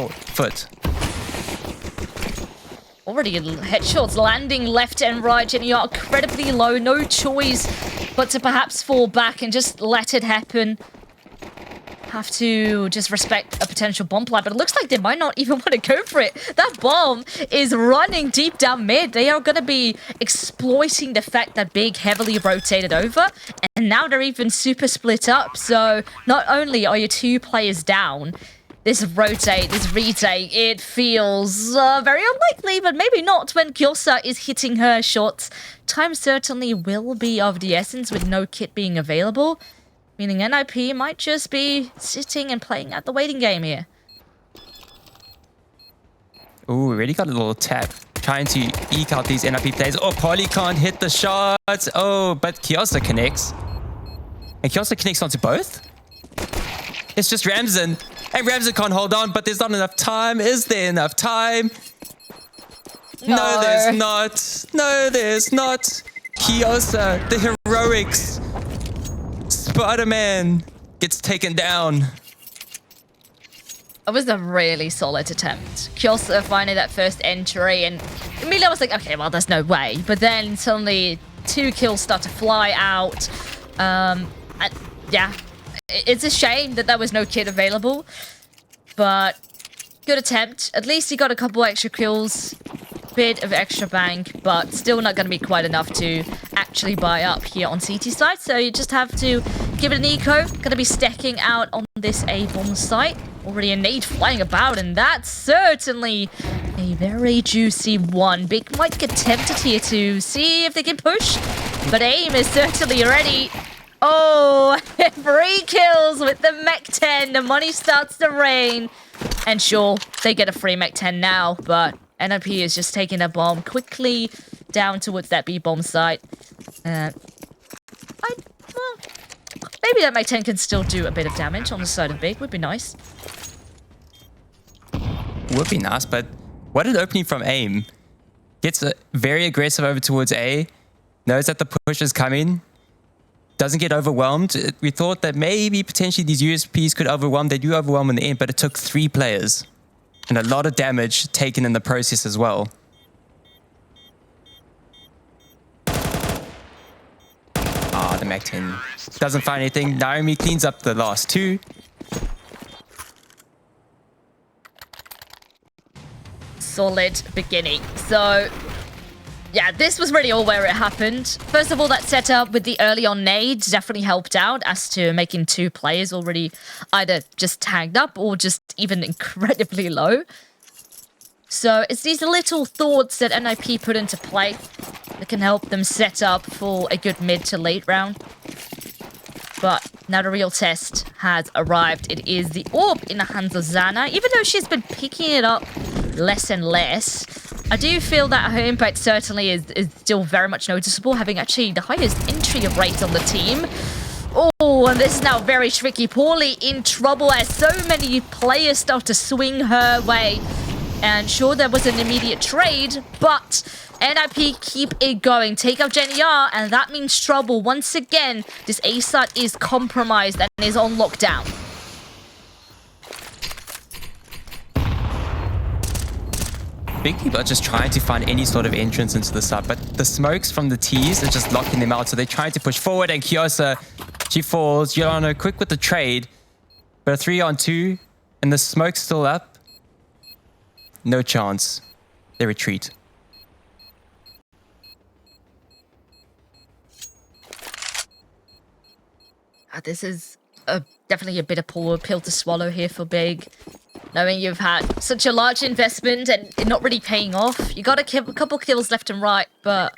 foot. Already headshots landing left and right, and you're incredibly low. No choice but to perhaps fall back and just let it happen. Have to just respect a potential bomb plant, but it looks like they might not even want to go for it. That bomb is running deep down mid. They are going to be exploiting the fact that Big heavily rotated over, and now they're even super split up. So not only are you 2 players down, this rotate, this retake, it feels very unlikely, but maybe not when kyossa is hitting her shots. Time certainly will be of the essence with no kit being available, meaning NIP might just be sitting and playing at the waiting game here. Ooh, we already got a little tap. Trying to eke out these NIP plays. Oh, Polly can't hit the shots. Oh, but kyossa connects. And kyossa connects onto both? It's just Ramzan. And Ramzan can't hold on, but there's not enough time. Is there enough time? No, there's not. No, there's not. Kyossa, the heroics. Spider-Man gets taken down. It was a really solid attempt. Kyossa finding that first entry, and immediately I was like, okay, well, there's no way. But then suddenly 2 kills start to fly out. Yeah, it's a shame that there was no kit available, but good attempt. At least he got a couple extra kills, bit of extra bank, but still not going to be quite enough to actually buy up here on CT side. So you just have to give it an eco. Going to be stacking out on this A bomb site. Already a nade flying about, and that's certainly a very juicy one. Big might get tempted here to see if they can push, but aim is certainly ready. Oh, 3 kills with the Mech 10. The money starts to rain. And sure, they get a free Mech 10 now, but NIP is just taking a bomb quickly down towards that B-bomb site. Well, maybe that Mech 10 can still do a bit of damage on the side of Big. Would be nice. Would be nice, but what an opening from aim. Gets very aggressive over towards A. Knows that the push is coming. Doesn't get overwhelmed. We thought that maybe potentially these USPs could overwhelm. They do overwhelm in the end, but it took 3 players. And a lot of damage taken in the process as well. Ah, the Mech 10 doesn't find anything. Naomi cleans up the last 2. Solid beginning. So yeah, this was really all where it happened. First of all, that setup with the early on nade definitely helped out as to making 2 players already either just tagged up or just even incredibly low. So it's these little thoughts that NIP put into play that can help them set up for a good mid to late round. But now the real test has arrived. It is the orb in the hands of Zana. Even though she's been picking it up less and less, I do feel that her impact certainly is still very much noticeable, having actually the highest entry rate on the team. Oh, and this is now very tricky. Poorly in trouble as so many players start to swing her way. And sure, there was an immediate trade, but NIP keep it going. Take out Jenny R, and that means trouble. Once again, this A site is compromised and is on lockdown. Big people are just trying to find any sort of entrance into the site, but the smokes from the T's are just locking them out, so they're trying to push forward, and kyossa, she falls. Yolano quick with the trade, but a 3-on-2, and the smoke's still up. No chance. They retreat. This is definitely a bit of poor pill to swallow here for Big. Knowing you've had such a large investment and it not really paying off. You got a couple kills left and right, but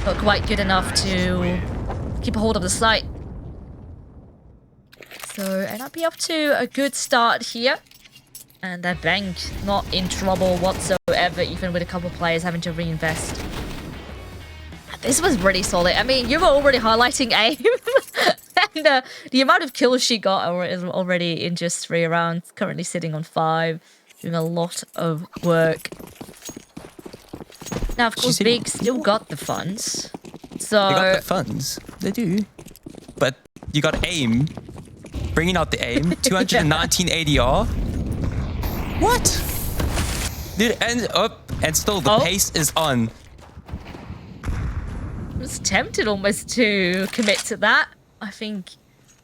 not quite good enough to keep a hold of the site. So, and I'll be up to a good start here. And that bank not in trouble whatsoever, even with a couple players having to reinvest. This was really solid. I mean, you were already highlighting aim. And the amount of kills she got is already in just 3 rounds. Currently sitting on 5. Doing a lot of work. Now, of course, Big still got the funds. So they got the funds. They do. But you got aim. Bringing out the aim. 219 ADR. What? Dude, and up, and still the pace is on. I was tempted almost to commit to that. I think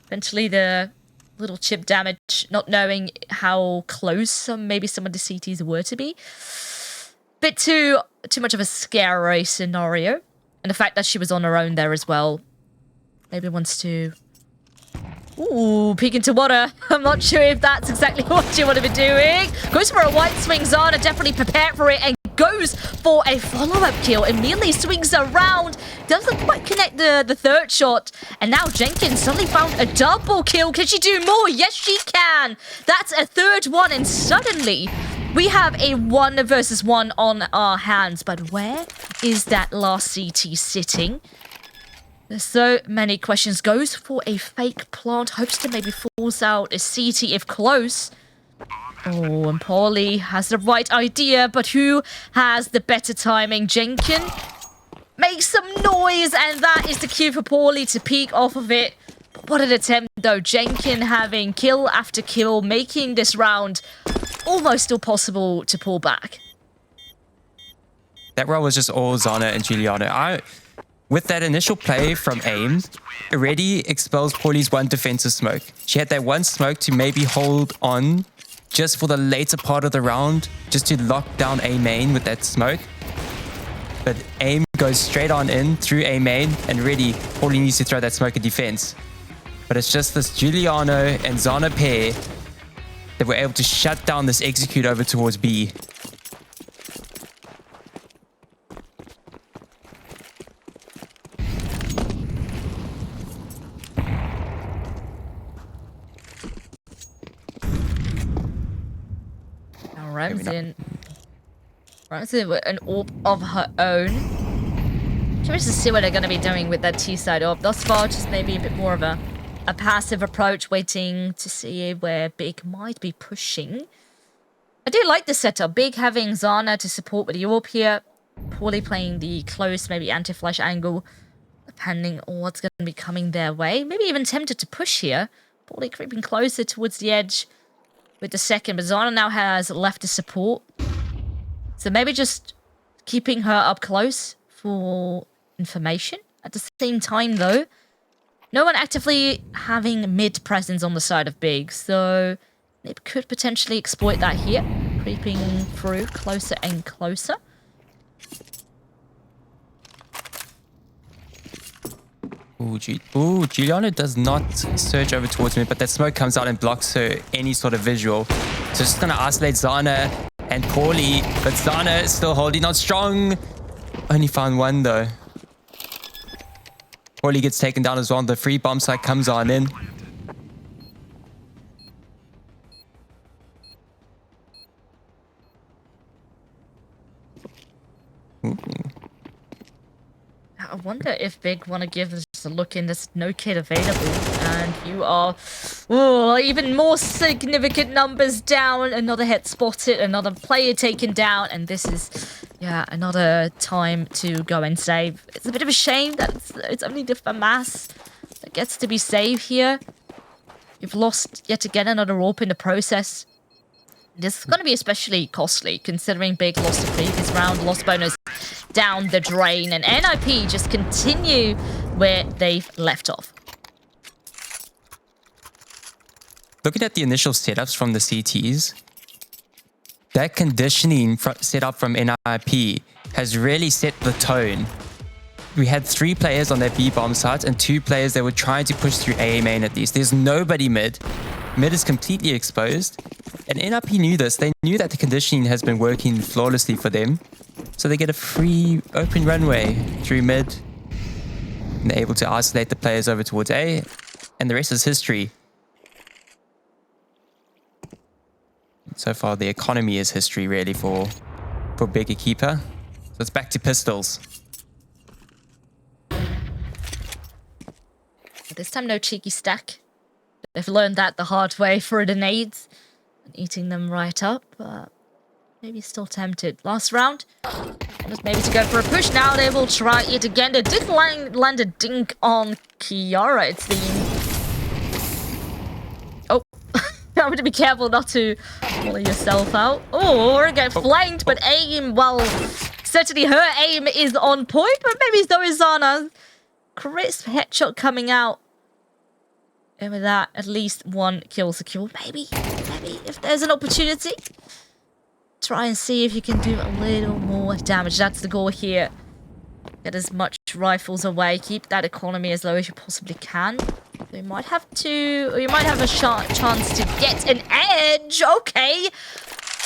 eventually the little chip damage, not knowing how close maybe some of the CTs were to be. Bit too much of a scary scenario. And the fact that she was on her own there as well. Maybe wants to... Ooh, peek into water. I'm not sure if that's exactly what you want to be doing. Goes for a white swing. Zana definitely prepared for it and goes for a follow-up kill. Immediately swings around. Doesn't quite connect the third shot. And now Jenkins suddenly found a double kill. Can she do more? Yes, she can. That's a third one. And suddenly we have a 1 versus 1 on our hands. But where is that last CT sitting? There's so many questions. Goes for a fake plant. Hopes to maybe force out a CT if close. Oh, and Paulie has the right idea, but who has the better timing? Jenkon makes some noise, and that is the cue for Paulie to peek off of it. But what an attempt, though. Jenkon having kill after kill, making this round almost still possible to pull back. That round was just all Zana and Juliana. With that initial play from AIM, already expels Paulie's one defensive smoke. She had that one smoke to maybe hold on just for the later part of the round, just to lock down A main with that smoke. But AIM goes straight on in through A main, and really, Paulie needs to throw that smoke in defense. But it's just this Giuliano and Zana pair that were able to shut down this execute over towards B. Ramsin with an orb of her own. Curious to see what they're going to be doing with that T-side orb. Thus far, just maybe a bit more of a passive approach, waiting to see where Big might be pushing. I do like the setup. Big having Zana to support with the orb here. Paulie playing the close, maybe anti-flash angle, depending on what's going to be coming their way. Maybe even tempted to push here. Paulie creeping closer towards the edge with the second, but Zana now has left to support. So maybe just keeping her up close for information. At the same time, though, no one actively having mid presence on the side of Big, so they could potentially exploit that here. Creeping through closer and closer. Ooh, Giuliano does not surge over towards me, but that smoke comes out and blocks her any sort of visual. So just going to isolate Zana and Paulie, but Zana is still holding on strong. Only found one, though. Paulie gets taken down as well. The free bomb site comes on in. Ooh. I wonder if Big want to give us a look in. There's no kit available, and you are even more significant numbers down. Another hit spotted, another player taken down, and this is, yeah, another time to go and save. It's a bit of a shame that it's only the FAMAS that gets to be saved here. You've lost yet again another AWP in the process. This is going to be especially costly, considering Big lost the previous round, lost bonus down the drain, and NIP just continue where they've left off. Looking at the initial setups from the CTs, that conditioning setup from NIP has really set the tone. We had 3 players on their B bomb sites and 2 players that were trying to push through A main at least. There's nobody mid. Mid is completely exposed. And NIP knew this. They knew that the conditioning has been working flawlessly for them. So they get a free open runway through mid. And they're able to isolate the players over towards A. And the rest is history. So far, the economy is history, really, for Big EQUIPA. So it's back to pistols. This time, no cheeky stack. They've learned that the hard way for the nades. And eating them right up, but maybe still tempted. Last round, just maybe to go for a push. Now they will try it again. They did land a dink on Kiara, it seems. Oh, Have to be careful not to pull yourself out. Oh, or get flanked, but aim, well, certainly her aim is on point, but maybe Zorizana. Crisp headshot coming out. And with that, at least one kill secure. Maybe if there's an opportunity, try and see if you can do a little more damage. That's the goal here. Get as much rifles away. Keep that economy as low as you possibly can. You might have to, or you might have a chance to get an edge. Okay.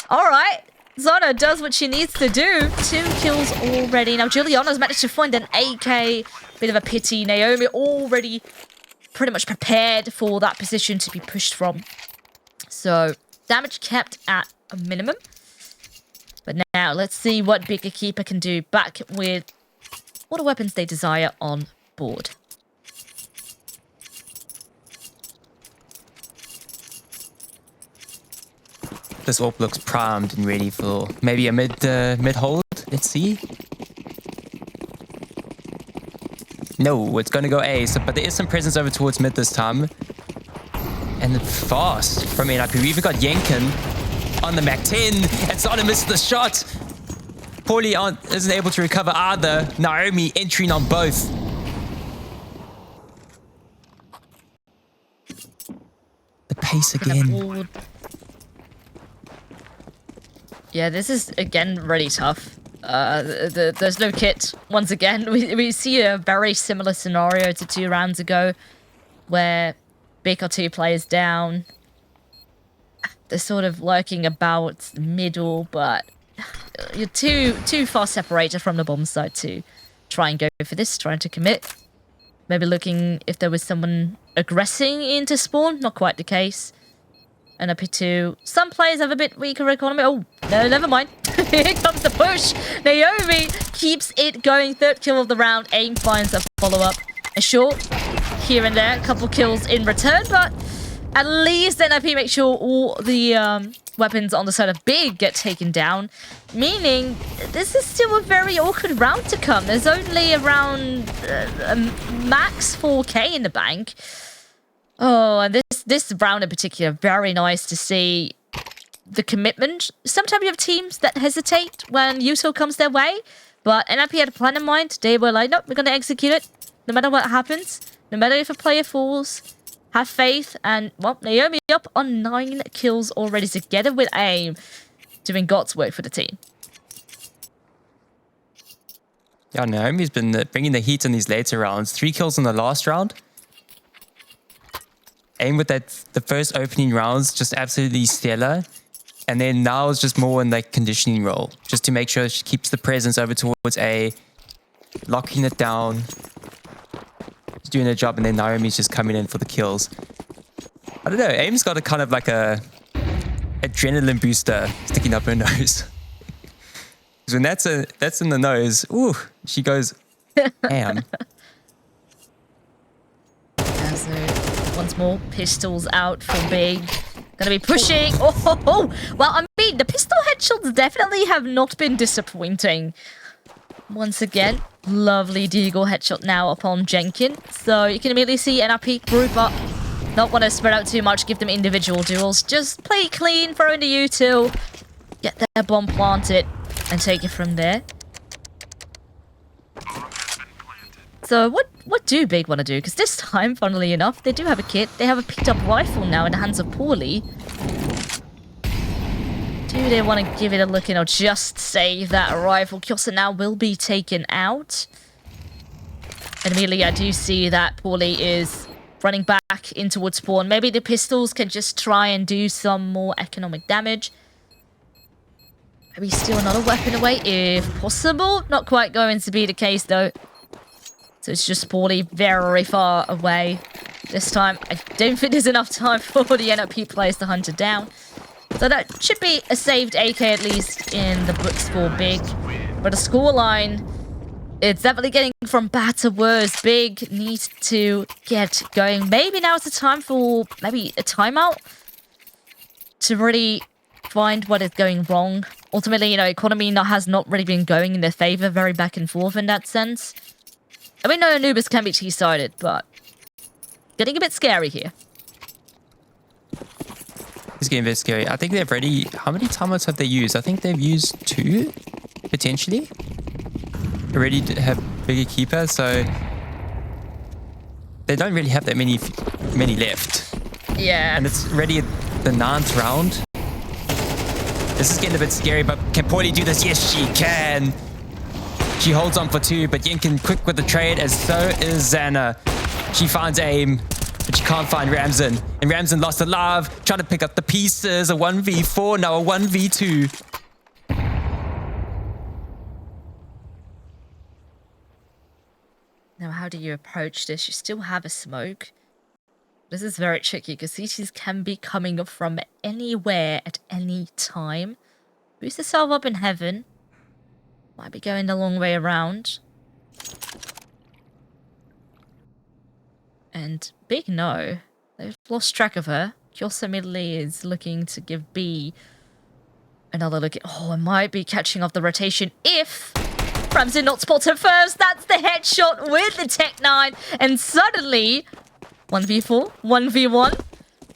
All right. Zana does what she needs to do. 2 kills already. Now, Juliana's managed to find an AK. Bit of a pity. Naomi already pretty much prepared for that position to be pushed from. So, damage kept at a minimum. But now, let's see what Big EQUIPA can do back with all the weapons they desire on board. This AWP looks primed and ready for maybe a mid hold. Let's see. No, it's going to go A. So, but there is some presence over towards mid this time. And fast from NIP. We even got jenkon on the Mac 10. And Zana missed the shot. Paulie isn't able to recover either. Naomi entering on both. The pace again. Yeah, this is, again, really tough. There's no kit. Once again, we see a very similar scenario to 2 rounds ago, where Big are 2 players down. They're sort of lurking about the middle, but you're too far separated from the bomb site to try and go for this, trying to commit. Maybe looking if there was someone aggressing into spawn. Not quite the case. And up to some players have a bit weaker economy. Oh, no, never mind. Here comes the push. Naomi keeps it going. 3rd kill of the round. Aim finds a follow-up. A short here and there. A couple kills in return, but at least NIP makes sure all the weapons on the side of Big get taken down. Meaning, this is still a very awkward round to come. There's only around max 4K in the bank. Oh, and this round in particular, very nice to see the commitment. Sometimes you have teams that hesitate when util comes their way, but NIP had a plan in mind. They were like, nope, we're going to execute it, no matter what happens, no matter if a player falls. Have faith, and, well, Naomi up on 9 kills already, together with AIM, doing God's work for the team. Yeah, Naomi's been bringing the heat in these later rounds. 3 kills in the last round. AIM with the first opening rounds, just absolutely stellar. And then now it's just more in like conditioning role, just to make sure she keeps the presence over towards A, locking it down, doing her job, and then Naomi's just coming in for the kills. I don't know, AIM's got a kind of like a adrenaline booster sticking up her nose. Because when that's in the nose, ooh, she goes ham. Yeah, so once more, pistols out for Big. Gonna be pushing. Oh. Well, I mean, the pistol headshots definitely have not been disappointing. Once again, lovely deagle headshot now upon jenkon. So you can immediately see NIP group up. Not want to spread out too much, give them individual duels. Just play clean, throw in the util, get their bomb planted, and take it from there. So what do Big want to do? Because this time, funnily enough, they do have a kit. They have a picked up rifle now in the hands of Paulie. Do they want to give it a look in or just save that rifle? Kyossa now will be taken out. And immediately I do see that Paulie is running back in towards spawn. Maybe the pistols can just try and do some more economic damage. Maybe steal another weapon away if possible. Not quite going to be the case though. So it's just Paulie very far away. This time, I don't think there's enough time for the NIP players to hunt it down. So that should be a saved AK at least in the books for Big. But the scoreline, it's definitely getting from bad to worse. Big needs to get going. Maybe now is the time for maybe a timeout to really find what is going wrong. Ultimately, you know, economy has not really been going in their favor, very back and forth in that sense. I mean, no, Anubis can be T-sided, but getting a bit scary here. getting very scary. I think they've already... How many timeouts have they used? I think they've used 2, potentially. Already have bigger keeper, so... They don't really have that many left. Yeah. And it's already the 9th round. This is getting a bit scary, but can Paulie do this? Yes, she can. She holds on for 2, but jenkon quick with the trade, as so is Xana. She finds aim, but she can't find Ramzan. And Ramzan lost alive, trying to pick up the pieces. A 1v4, now a 1v2. Now, how do you approach this? You still have a smoke. This is very tricky because CTs can be coming from anywhere at any time. Boost yourself up in heaven. Might be going the long way around. And big no. They've lost track of her. kyossa immediately is looking to give B another look at... Oh, it might be catching off the rotation if... Ramsey not spots her first. That's the headshot with the Tech 9. And suddenly, 1v4, 1v1.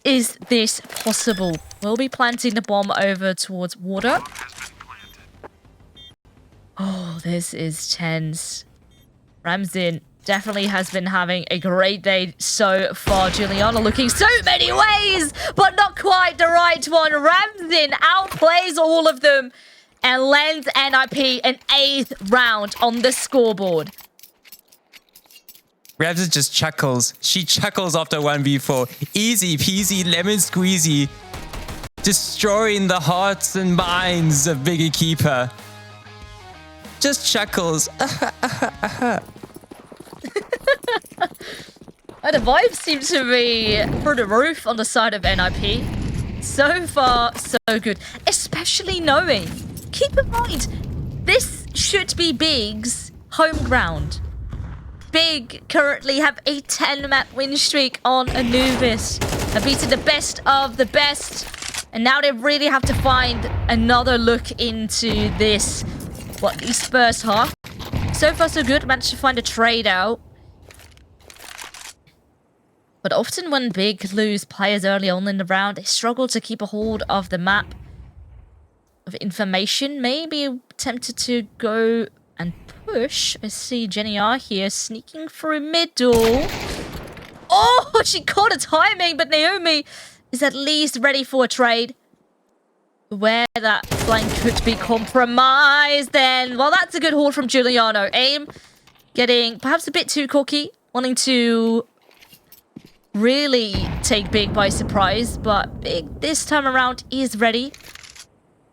Is this possible? We'll be planting the bomb over towards water. Oh, this is tense. Ramzan definitely has been having a great day so far. Juliana looking so many ways, but not quite the right one. Ramzan outplays all of them and lands NIP an 8th round on the scoreboard. Ramzan just chuckles. She chuckles after 1v4. Easy peasy lemon squeezy. Destroying the hearts and minds of Bigger Keeper. Just chuckles. The vibes seem to be through the roof on the side of NIP. So far, so good. Especially knowing, keep in mind, this should be Big's home ground. Big currently have a 10-map win streak on Anubis. Have beaten the best of the best. And now they really have to find another look into this, what, the first half. So far, so good. Managed to find a trade out. But often when Big lose players early on in the round, they struggle to keep a hold of the map of information. Maybe tempted to go and push. I see Jenny R here sneaking through middle. Oh, she caught a timing, but Naomi is at least ready for a trade. Where that flank could be compromised then. Well, that's a good haul from Giuliano. Aim getting perhaps a bit too cocky, wanting to really take Big by surprise, but Big this time around is ready.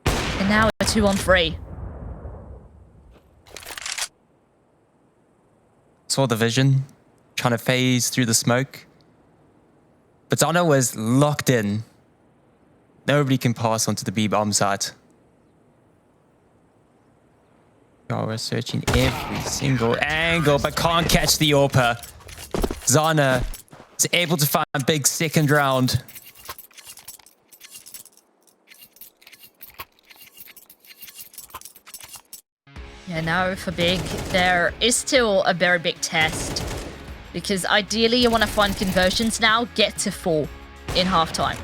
And now a 2-on-3. Saw the vision, trying to phase through the smoke. But Zana was locked in. Nobody can pass onto the B bomb site. Oh, we're searching every single angle, but can't catch the AWPer. Zana is able to find a big second round. Yeah, now for Big, there is still a very big test. Because ideally you want to find conversions now, get to 4 in halftime.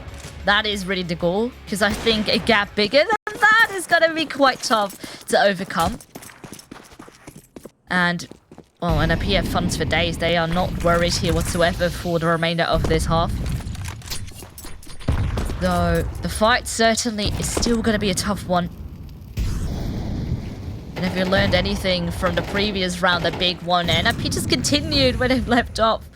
That is really the goal, because I think a gap bigger than that is going to be quite tough to overcome. And, well, NIP have funds for days. They are not worried here whatsoever for the remainder of this half. Though, the fight certainly is still going to be a tough one. And if you learned anything from the previous round that Big won, NIP just continued when it left off.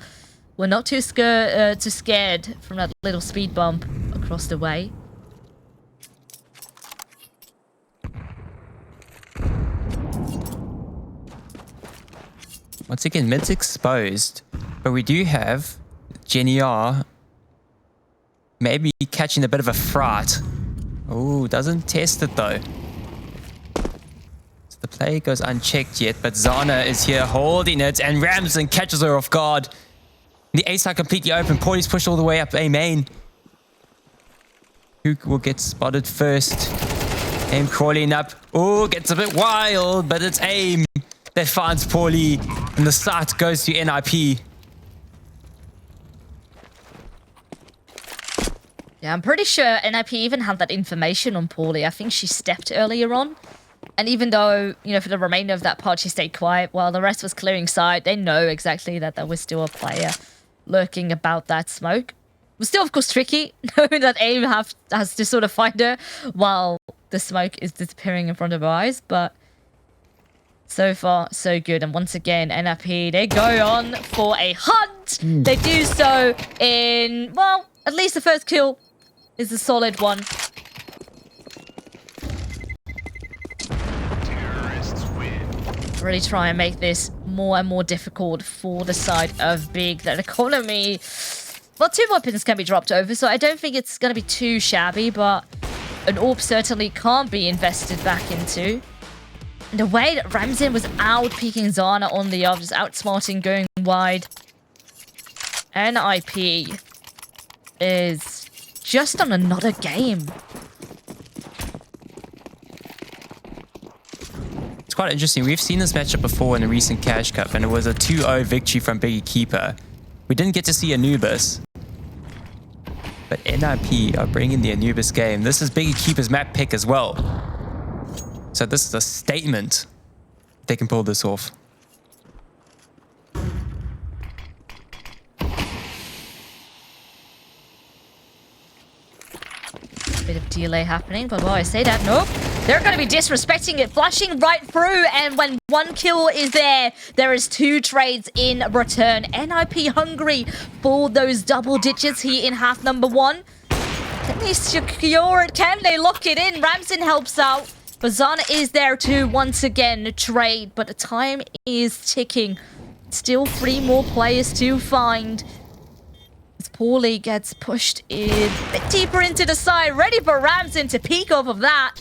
We're not too scared from that little speed bump across the way. Once again, mid's exposed, but we do have Jenny R maybe catching a bit of a fright. Oh, doesn't test it though. So the play goes unchecked yet, but Zana is here holding it, and Ramzan catches her off guard. The A side completely open. Paulie's pushed all the way up A main. Who will get spotted first? Aim crawling up. Oh, gets a bit wild, but it's Aim that finds Paulie, and the sight goes to NIP. Yeah, I'm pretty sure NIP even had that information on Paulie. I think she stepped earlier on. And even though, you know, for the remainder of that part, she stayed quiet while the rest was clearing side, they know exactly that there was still a player lurking about that smoke. It was still, of course, tricky, knowing that AIM has to sort of find her while the smoke is disappearing in front of her eyes. But so far, so good. And once again, NIP, they go on for a hunt. They do so in, well, at least the first kill is a solid one. Really try and make this more and more difficult for the side of Big. That economy, well, 2 weapons can be dropped over, so I don't think it's going to be too shabby, but an AWP certainly can't be invested back into. And the way that Ramzin was out-peeking Zana on the off, just outsmarting, going wide. NIP is just on another game. It's quite interesting. We've seen this matchup before in a recent Cash Cup, and it was a 2-0 victory from Big EQUIPA. We didn't get to see Anubis, but NIP are bringing the Anubis game. This is Big EQUIPA's map pick as well. So this is a statement. They can pull this off. Bit of delay happening, but while I say that, nope. They're going to be disrespecting it, flashing right through, and when 1 kill is there, there is 2 trades in return. NIP hungry for those double digits here in half number 1. Can they secure it? Can they lock it in? Ramzin helps out. Bazana is there to once again trade, but the time is ticking. Still 3 more players to find. As Paulie gets pushed in a bit deeper into the side, ready for Ramzin to peek off of that.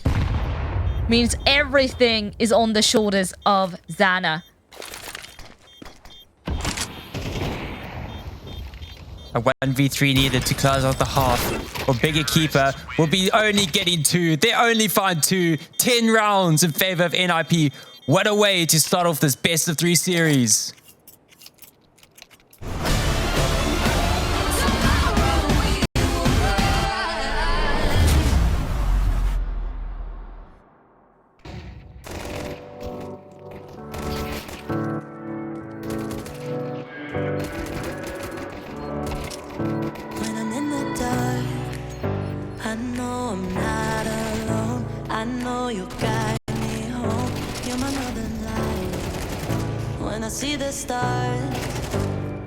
Means everything is on the shoulders of Zana. A 1v3 needed to close out the half. Or Big EQUIPA will be only getting 2. They only find 2. 10 rounds in favor of NIP. What a way to start off this best of 3 series. See the stars,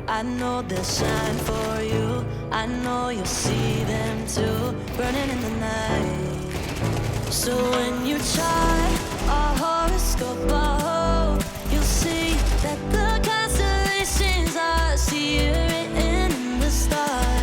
I know they'll shine for you. I know you'll see them too, burning in the night. So when you try a horoscope, you'll see that the constellations are searing in the stars.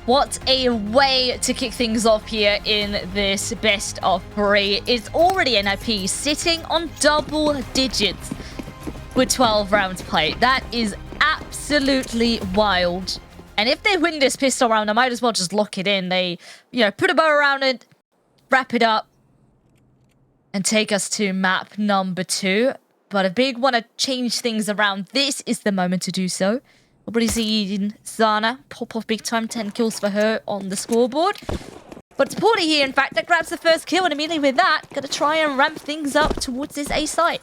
What a way to kick things off here in this best of 3. It's already NIP sitting on double digits with 12 rounds played. That is absolutely wild. And if they win this pistol round, I might as well just lock it in. They, you know, put a bow around it, wrap it up, and take us to map number 2. But if Big want to change things around, this is the moment to do so. Already seen Zana pop off big time, 10 kills for her on the scoreboard. But it's Paulie here, in fact, that grabs the first kill, and immediately with that, gonna try and ramp things up towards this A site.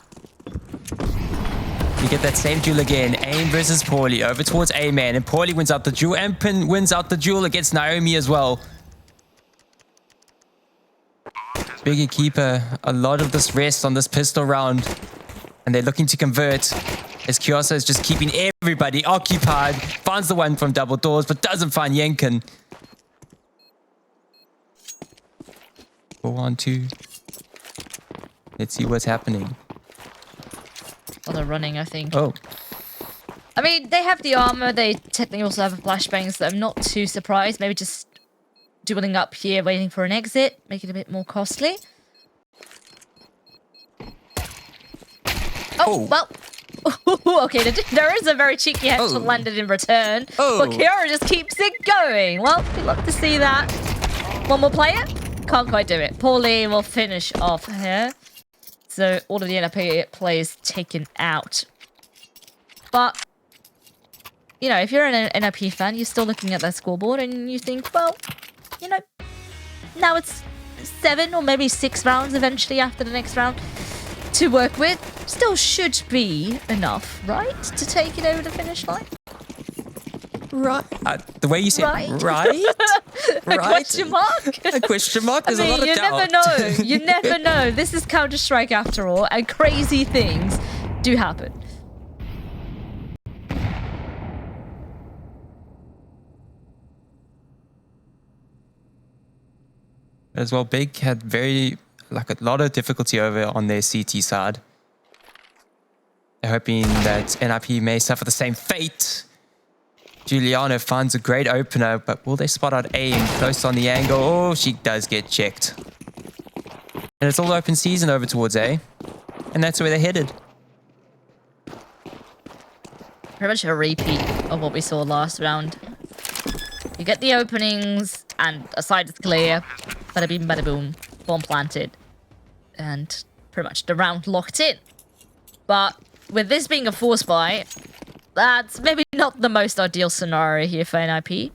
You get that same duel again. AIM versus Paulie over towards A-Man, and Paulie wins out the duel, and Pin wins out the duel against Naomi as well. Big EQUIPA, a lot of this rests on this pistol round, and they're looking to convert. As kyossa is just keeping everybody occupied. Finds the one from double doors, but doesn't find jenkon. 4-1-2. Let's see what's happening. Oh, they're running, I think. Oh. I mean, they have the armor. They technically also have a flashbang, so I'm not too surprised. Maybe just dueling up here, waiting for an exit. Make it a bit more costly. Oh. Well... okay, there is a very cheeky headshot landed in return. But Kiara just keeps it going. Well, we'd love to see that. One more player? Can't quite do it. Paulie will finish off here. So all of the NIP players taken out. But, you know, if you're an NIP fan, you're still looking at that scoreboard and you think, well, you know, now it's 7 or maybe 6 rounds eventually after the next round to work with. Still should be enough, right? To take it over the finish line? Right. The way you said right? A question mark? A question mark? There's a lot of you doubt. never know. You never know. This is Counter-Strike after all, and crazy things do happen. As well, Big had a lot of difficulty over on their CT side. They're hoping that NIP may suffer the same fate. Giuliano finds a great opener, but will they spot out AIM close on the angle? Oh, she does get checked. And it's all open season over towards A. And that's where they're headed. Pretty much a repeat of what we saw last round. You get the openings, and a side is clear. Bada bing, bada boom. Bomb planted. And pretty much the round locked in. But with this being a force buy, that's maybe not the most ideal scenario here for NIP.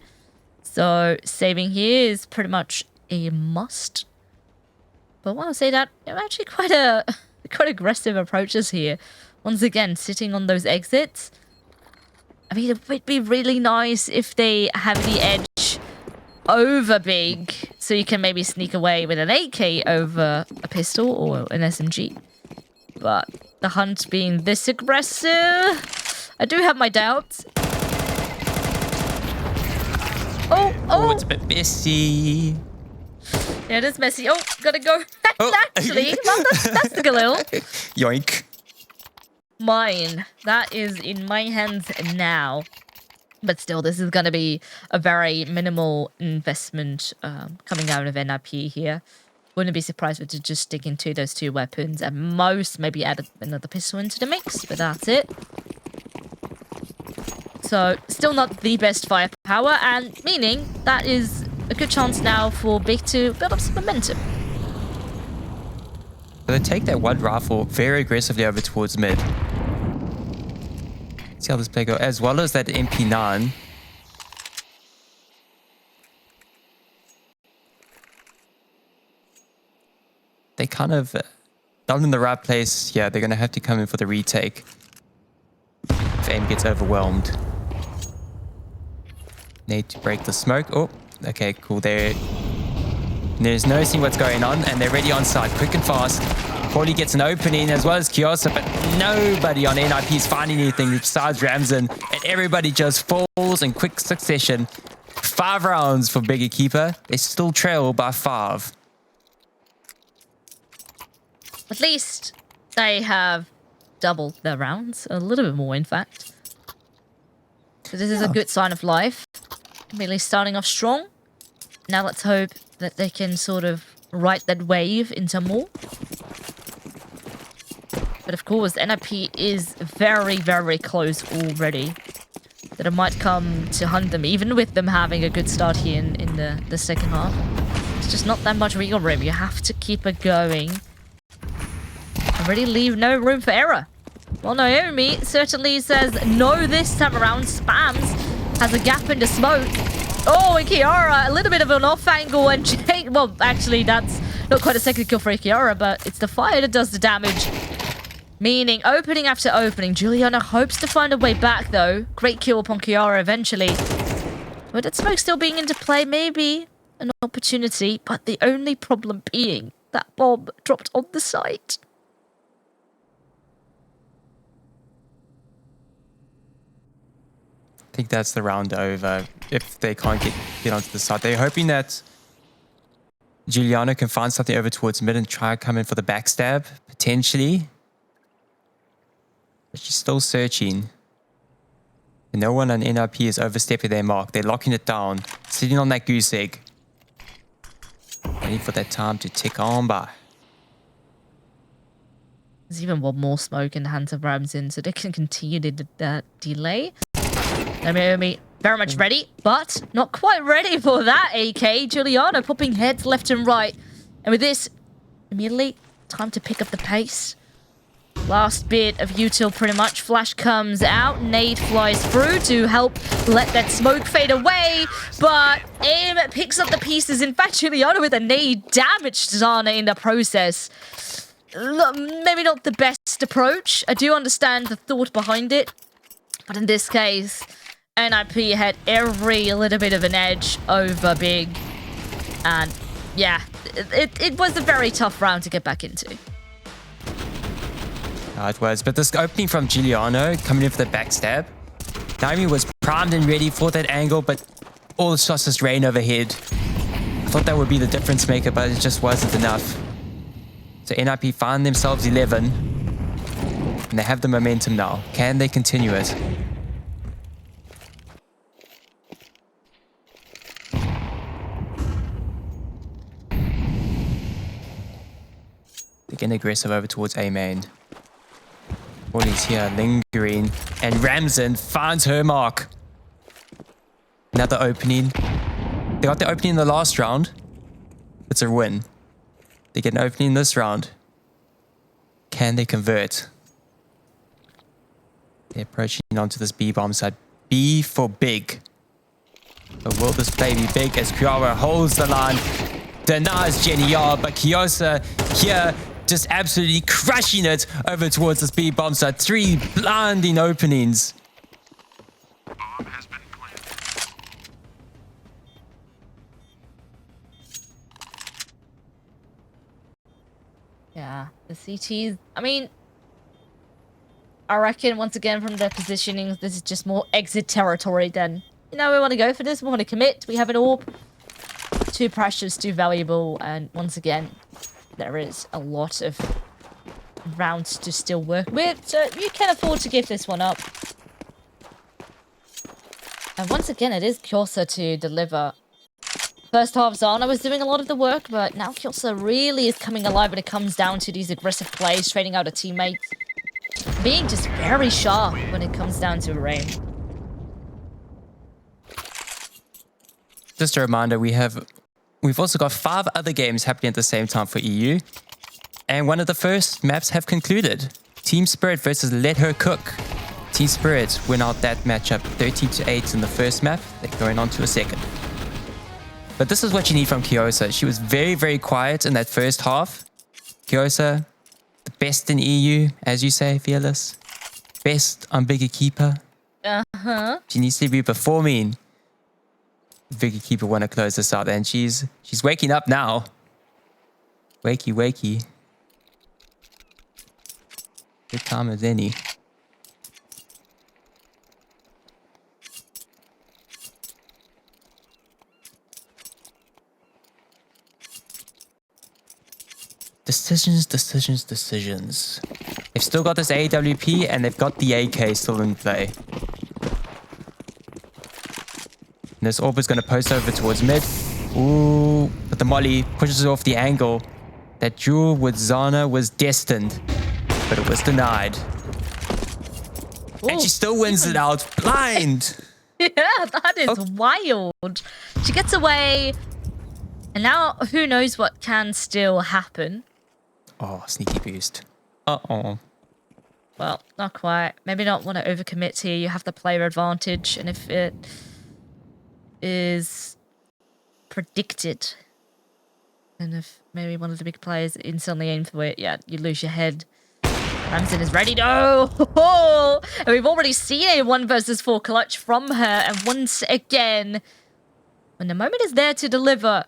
So saving here is pretty much a must. But while I say that, actually quite aggressive approaches here. Once again, sitting on those exits. I mean, it would be really nice if they have the edge over Big, so you can maybe sneak away with an AK over a pistol or an SMG. But the hunt being this aggressive, I do have my doubts. Oh, it's a bit messy. Yeah, it is messy. Oh, gotta go. Actually, well, that's the Galil. Yoink. Mine. That is in my hands now. But still, this is going to be a very minimal investment coming out of NIP here. Wouldn't be surprised with just stick into those 2 weapons. At most, maybe add another pistol into the mix, but that's it. So, still not the best firepower, and meaning that is a good chance now for Big to build up some momentum. So they take that one rifle very aggressively over towards mid. See how this play goes, as well as that MP9. They kind of done in the right place. Yeah, they're going to have to come in for the retake if AIM gets overwhelmed. Need to break the smoke. Oh, okay, cool. There's no seeing what's going on, and they're ready on site, quick and fast. Paulie gets an opening as well as kyossa, but nobody on NIP is finding anything besides Ramzan, and everybody just falls in quick succession. 5 rounds for Big EQUIPA. They still trail by 5. At least they have doubled their rounds, a little bit more in fact. So this is a good sign of life. really starting off strong. Now let's hope that they can sort of ride that wave into more. But of course, NIP is very, very close already. That it might come to hunt them, even with them having a good start here in the second half. It's just not that much wiggle room. You have to keep it going. And really leave no room for error. Well, Naomi certainly says no this time around. Spams, has a gap in the smoke. Oh, and Kiara, a little bit of an off angle. And Jake, well, actually, that's not quite a second kill for Kiara, but it's the fire that does the damage. Meaning, opening after opening. Juliana hopes to find a way back, though. Great kill upon Kiara eventually. With that smoke still being into play, maybe an opportunity. But the only problem being that bomb dropped on the site. I think that's the round over if they can't get onto the side. They're hoping that Giuliano can find something over towards mid and try to come in for the backstab, potentially. But she's still searching. And no one on NRP is overstepping their mark. They're locking it down, sitting on that goose egg. Waiting for that time to tick on by. There's even one more smoke in the hands of Ramsin, so they can continue the delay. Naomi very much ready, but not quite ready for that, AK. Giuliano popping heads left and right. And with this, immediately, time to pick up the pace. Last bit of util pretty much. Flash comes out. Nade flies through to help let that smoke fade away. But Aim picks up the pieces. In fact, Giuliano with a nade damaged Zana in the process. Look, maybe not the best approach. I do understand the thought behind it. But in this case, NIP had every little bit of an edge over Big. And yeah, it was a very tough round to get back into. It was, but this opening from Giuliano coming in for the backstab. Naomi was primed and ready for that angle, but all the shots just rain overhead. I thought that would be the difference maker, but it just wasn't enough. So NIP find themselves 11, and they have the momentum now. Can they continue it? They're getting aggressive over towards A main. Wally's here, lingering, and Ramsin finds her mark. Another opening. They got the opening in the last round. It's a win. They get an opening this round. Can they convert? They're approaching onto this B bomb side. B for big. But will this play be big as Kiara holds the line? Denies Jenny R, but Kyossa here just absolutely crushing it over towards this B bomb side. 3 blinding openings. Bomb has been planted. Yeah, the CTs, I mean, I reckon once again from their positioning, this is just more exit territory than, you know, we want to go for this, we want to commit, we have an orb. Too precious, too valuable, and once again, there is a lot of rounds to still work with, so you can afford to give this one up. And once again, it is kyossa to deliver. First half, Zana was doing a lot of the work, but now kyossa really is coming alive when it comes down to these aggressive plays, trading out a teammate. Being just very sharp when it comes down to a rain. Just a reminder, we've also got 5 other games happening at the same time for EU. And one of the first maps have concluded. Team Spirit versus Let Her Cook. Team Spirit win out that matchup 13-8 in the first map. They're going on to a second. But this is what you need from Kyossa. She was very, very quiet in that first half. Kyossa, the best in EU, as you say, Fearless. Best on Big EQUIPA. Uh-huh. She needs to be performing. Big EQUIPA want to close this out, and she's waking up now. Wakey, wakey. Good time as any. Decisions, decisions, decisions. They've still got this AWP and they've got the AK still in play. And this AWP is going to post over towards mid. Ooh, but the molly pushes off the angle. That duel with Zana was destined, but it was denied. And she still wins it out blind. Yeah, that is wild. She gets away, and now who knows what can still happen. Oh, sneaky boost. Uh-oh. Well, not quite. Maybe not want to overcommit here. You have the player advantage, and if it is predicted, and if maybe one of the big players instantly aim for it, yeah, you lose your head. Ramson is ready. No! And we've already seen a 1 versus 4 clutch from her, and once again, when the moment is there to deliver,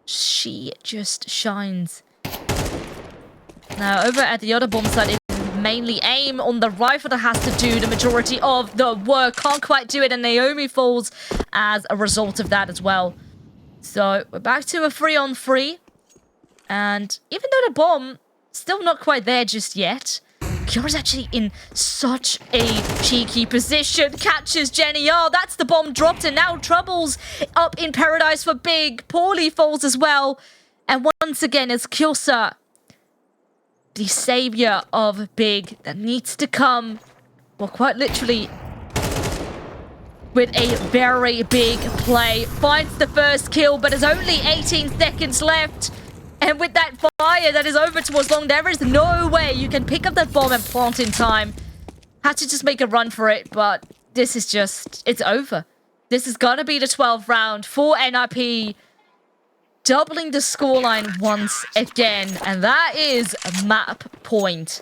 she just shines. Now, over at the other bomb site, it's mainly aim on the rifle that has to do the majority of the work. Can't quite do it, and Naomi falls as a result of that as well. So, we're back to a 3-on-3. And even though the bomb still not quite there just yet, Kyora's actually in such a cheeky position. Catches Jenny. Oh, that's the bomb dropped, and now trouble's up in paradise for Big. Poorly falls as well. And once again, it's kyossa, the savior of Big, that needs to come, well, quite literally, with a very big play. Finds the first kill, but there's only 18 seconds left. And with that fire that is over towards long, there is no way you can pick up that bomb and plant in time. Had to just make a run for it, but this is just, it's over. This is gonna be the 12th round for NIP, doubling the scoreline once again, and that is a map point.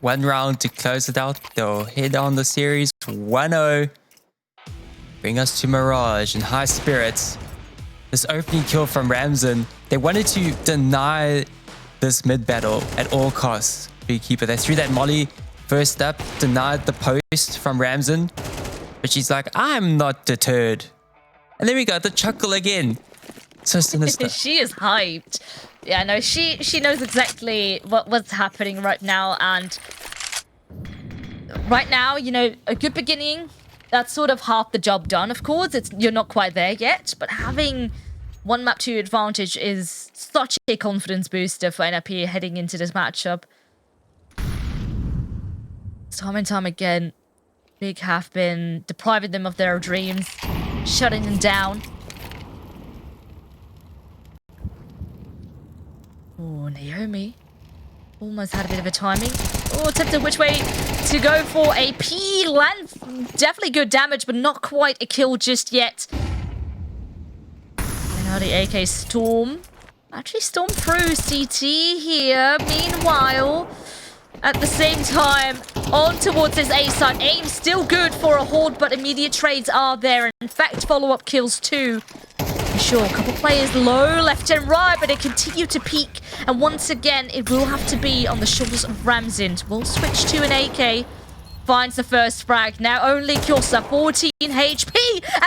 1 round to close it out. They'll head on the series 1-0. Bring us to Mirage and high spirits. This opening kill from Ramson, they wanted to deny this mid battle at all costs. Beekeeper, they threw that molly first up, denied the post from Ramson, but she's like, I'm not deterred. And then we got the chuckle again. So sinister. She is hyped. Yeah, no, she knows exactly what's happening right now, and right now, you know, a good beginning, that's sort of half the job done. Of course, you're not quite there yet, but having 1 map 2 advantage is such a confidence booster for NIP heading into this matchup. Time and time again, Big have been depriving them of their dreams, shutting them down. Oh, Naomi almost had a bit of a timing. Oh, tempted which way to go for a P land. Definitely good damage, but not quite a kill just yet. And now the AK Storm. Actually stormed through CT here. Meanwhile, at the same time, on towards this A side. Aim still good for a Horde, but immediate trades are there. In fact, follow-up kills too. Sure, a couple players low left and right, but they continue to peek. And once again, it will have to be on the shoulders of Ramson. We'll switch to an AK. Finds the first frag. Now only kyossa, 14 HP.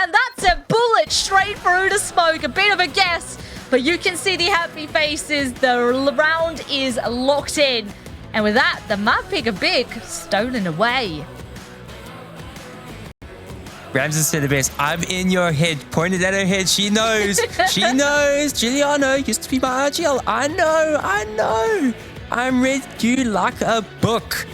And that's a bullet straight through the smoke. A bit of a guess, but you can see the happy faces. The round is locked in. And with that, the map pick of Big stolen away. Ramson said the best. I'm in your head. Pointed at her head. She knows. She knows. Giuliano used to be my RGL. I know. I'm read you like a book.